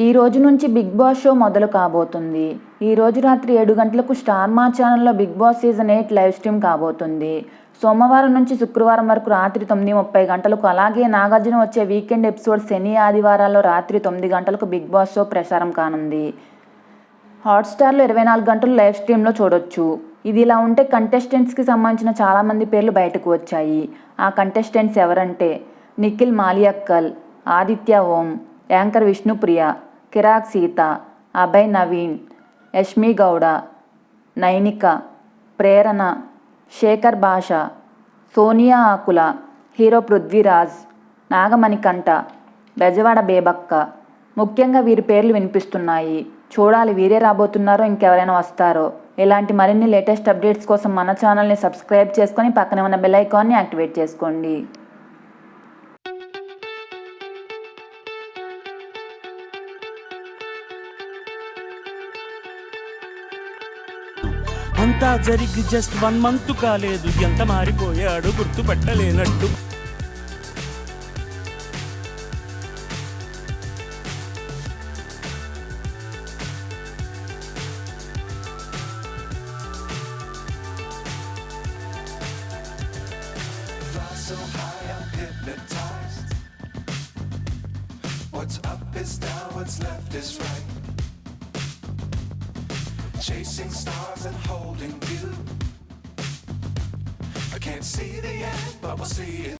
ఈ రోజు నుంచి బిగ్ బాస్ షో మొదలు కాబోతుంది. ఈ రోజు రాత్రి 7 గంటలకు స్టార్ మా ఛానల్లో Bigg Boss season 8 live stream కాబోతుంది. సోమవారం నుంచి శుక్రవారం వరకు రాత్రి 9:30 గంటలకు, అలాగే నాగార్జున వచ్చే వీకెండ్ ఎపిసోడ్ శని, ఆదివారాల్లో రాత్రి 9 గంటలకు బిగ్ బాస్ షో ప్రసారం కానుంది. హాట్‌స్టార్లో 24 గంటలు లైవ్ స్ట్రీమ్లో చూడొచ్చు. ఇది ఇలా ఉంటే కంటెస్టెంట్స్కి సంబంధించిన చాలామంది పేర్లు బయటకు వచ్చాయి. ఆ కంటెస్టెంట్స్ ఎవరంటే నిఖిల్ మాలియక్కల్, ఆదిత్య ఓం, యాంకర్ విష్ణుప్రియ, కిరాక్ సీత, అభయ్ నవీన్, యష్మి గౌడ, నైనిక, ప్రేరణ, శేఖర్ భాష, సోనియా ఆకుల, హీరో పృథ్వీరాజ్, నాగమణికంఠ, బెజవాడ బేబక్క. ముఖ్యంగా వీరి పేర్లు వినిపిస్తున్నాయి. చూడాలి వీరే రాబోతున్నారో ఇంకెవరైనా వస్తారో. ఇలాంటి మరిన్ని లేటెస్ట్ అప్డేట్స్ కోసం మన ఛానల్ని సబ్స్క్రైబ్ చేసుకొని పక్కనే ఉన్న బెల్ ఐకాన్ని యాక్టివేట్ చేసుకోండి. అంతా జరిగి జస్ట్ 1 మంత్ కాలేదు, ఎంత మారిపోయాడు గుర్తుపట్టలేనట్టు. So high I'm hypnotized. What's up is down, what's left is right. Chasing stars and holding you. I can't see the end, but we'll see it.